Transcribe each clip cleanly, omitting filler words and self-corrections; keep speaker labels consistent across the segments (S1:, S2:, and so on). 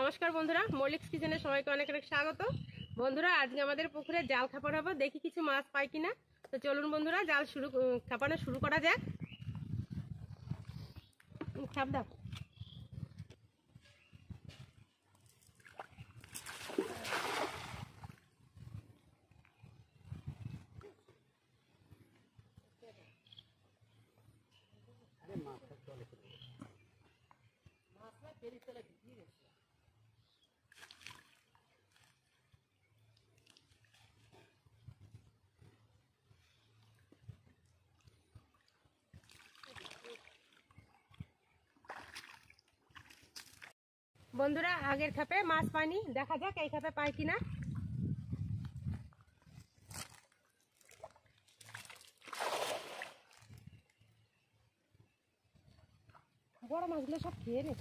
S1: নমস্কার বন্ধুরা, মল্লিক্স কিচেনে সবাইকে অনেক অনেক স্বাগত। বন্ধুরা, আজকে আমাদের পুকুরে জাল খাপানো হবে, দেখি কিছু মাছ পাই কিনা। তো চলুন বন্ধুরা, জাল খাপানো শুরু করা যাক। খাপ দাও। বন্ধুরা, আগের খাপে মাছ পাইনি, দেখা যাক এই খাপে পাই কিনা। বড় মাছগুলো সব খেয়ে নে।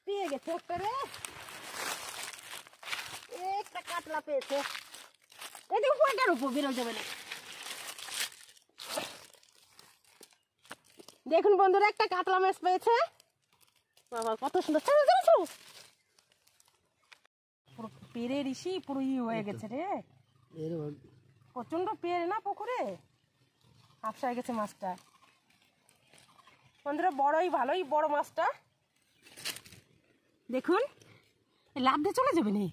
S1: পেয়ে গেছে একটা রে, একটা কাতলা পেয়েছে। এদিকে কয়টার উপর বেরো যাবে না। দেখুন বন্ধুরা, একটা কাতলা মাছ পেয়েছে। বাবা কত সুন্দর, পুরো পেরে ঋষি পুরো হয়ে গেছে রে। প্রচন্ড পেরে না পুকুরে, আফসায় গেছে মাছটা। বন্ধুরা, বড়ই ভালোই বড় মাছটা। দেখুন, লাভ দিয়ে চলে যাবে না।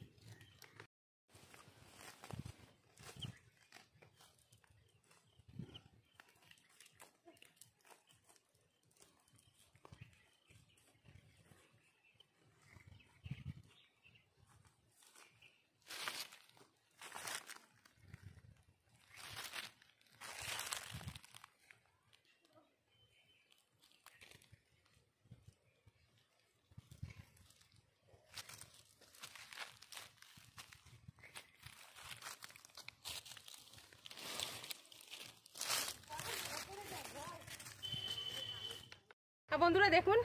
S1: বন্ধুরা দেখুন,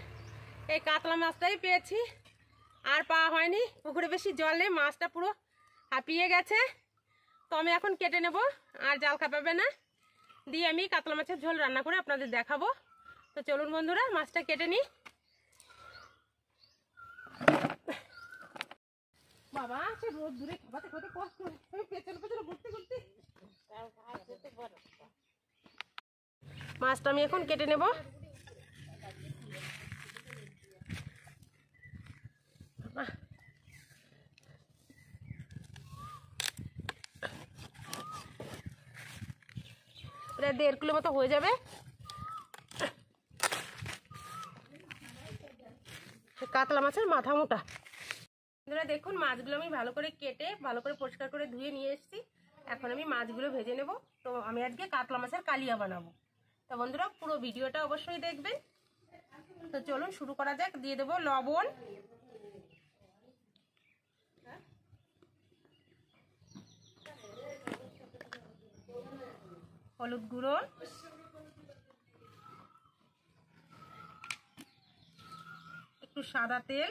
S1: এই কাতলা মাছটাই পেয়েছি, আর পাওয়া হয়নি। পুকুরে বেশি জল নেই, মাছটা পুরো হাঁপিয়ে গেছে। তো আমি এখন কেটে নেব, আর জাল খাপাবে না, দিয়ে আমি কাতলা মাছের ঝোল রান্না করে আপনাদের দেখাবো। তো চলুন বন্ধুরা, মাছটা কেটে নিই। বাবা সে রোদ দূরে খাবাতে কত কষ্ট, পেছনে পেছনে ঘুরতে ঘুরতে। মাছটা আমি এখন কেটে নেব। প্রায় 1.5 কিলো মতো হয়ে যাবে। কাতলা মাছের মাথা মোটা। দেখুন, মাছগুলো আমি ভালো করে কেটে ভালো করে পরিষ্কার করে ধুয়ে নিয়ে এসেছি। এখন আমি মাছগুলো ভেজে নেব। তো আমি আজকে কাতলা মাছের কালিয়া বানাবো। তো বন্ধুরা, পুরো ভিডিওটা অবশ্যই দেখবেন। তো চলুন শুরু করা যাক। দিয়ে দেবো লবণ, হলুদ গুঁড়ো, একটু সাদা তেল,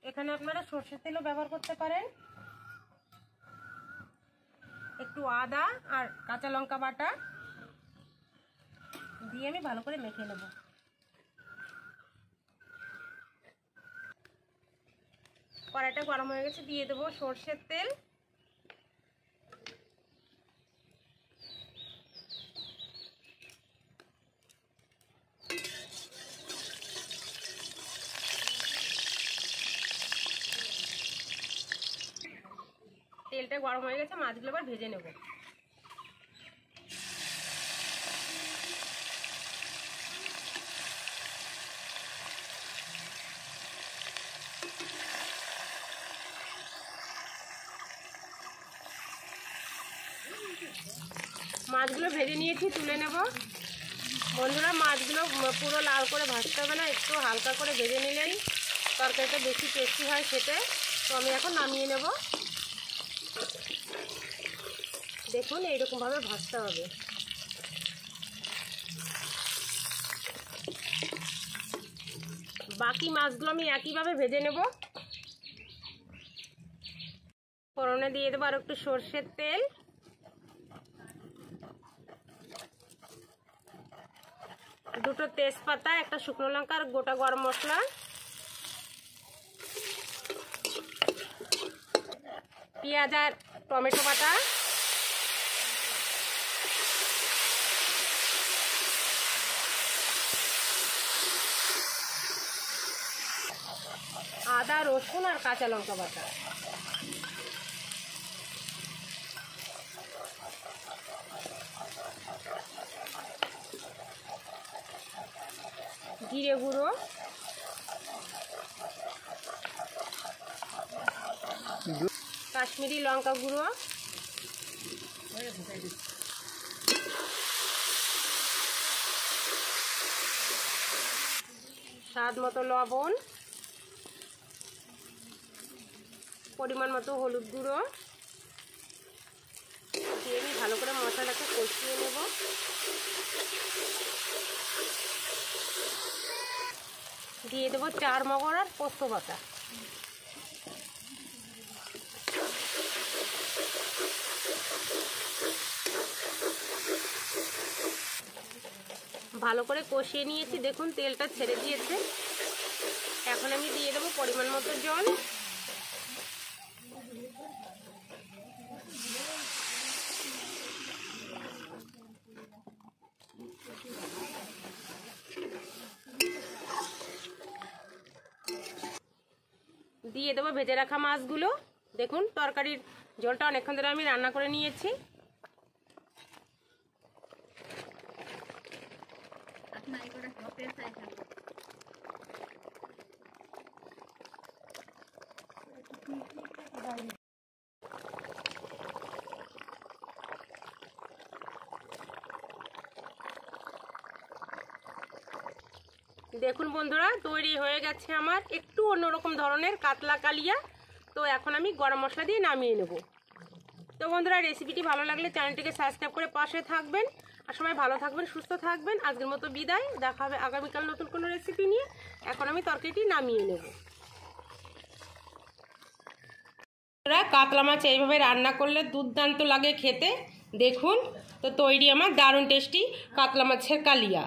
S1: এখানে আপনারা সরষের তেলও ব্যবহার করতে পারেন, একটু আদা আর কাঁচা লঙ্কা বাটা দিয়ে আমি ভালো করে মেখে নেব। কড়াইটা গরম হয়ে গেছে, দিয়ে দেবো সরষের তেল, তেলটা গরম হয়ে গেছে, মাছগুলো এবার ভেজে নেব। মাছগুলো ভেজে নিয়েছি, তুলে নেব। বন্ধুরা, মাছগুলো পুরো লাল করে ভাজতে হবে না, একটু হালকা করে ভেজে নিলেই তরকারিটা বেশি টেস্টি হয় খেতে। তো আমি এখন নামিয়ে নেব। দেখুন, এইরকমভাবে ভাজতে হবে। বাকি মাছগুলো আমি একইভাবে ভেজে নেব। ফোড়নে দিয়ে দেবো আর একটু সর্ষের তেল, দুটো তেজপাতা, একটা শুকনো লঙ্কা আর গোটা গরম মশলা, পেঁয়াজ আর টমেটো বাটা, আদা রসুন আর কাঁচা লঙ্কা বাটা, জিরে গুঁড়ো, কাশ্মীরি লঙ্কা গুঁড়ো, স্বাদ মতো লবণ, পরিমাণ মতো হলুদ গুঁড়ো দিয়ে আমি ভালো করে মশলাটাকে কষিয়ে নেব। দিয়ে দেবো চার মগর আর পোস্ত বাটা, ভালো করে কষিয়ে নিয়েছি, দেখুন তেলটা ছেড়ে দিয়েছে। এখন আমি দিয়ে দেবো পরিমাণ মতো জল, দিয়ে দেবো ভেজে রাখা মাছগুলো। দেখুন তরকারির ঝোলটা অনেকক্ষণ ধরে আমি রান্না করে নিয়েছি। দেখুন বন্ধুরা, তৈরি হয়ে গেছে আমার একটু অন্যরকম ধরনের কাতলা কালিয়া। তো এখন আমি গরম মশলা দিয়ে নামিয়ে নেব। তো বন্ধুরা, রেসিপিটি ভালো লাগলে চ্যানেলটিকে সাবস্ক্রাইব করে পাশে থাকবেন। আর সবাই ভালো থাকবেন, সুস্থ থাকবেন। আজকের মতো বিদায়, দেখা হবে আগামীকাল নতুন কোনো রেসিপি নিয়ে। এখন আমি তরকারিটি নামিয়ে নেব। কাতলা মাছ এইভাবে রান্না করলে দুর্দান্ত লাগে খেতে। দেখুন, তো তৈরি আমার দারুণ টেস্টি কাতলা মাছের কালিয়া।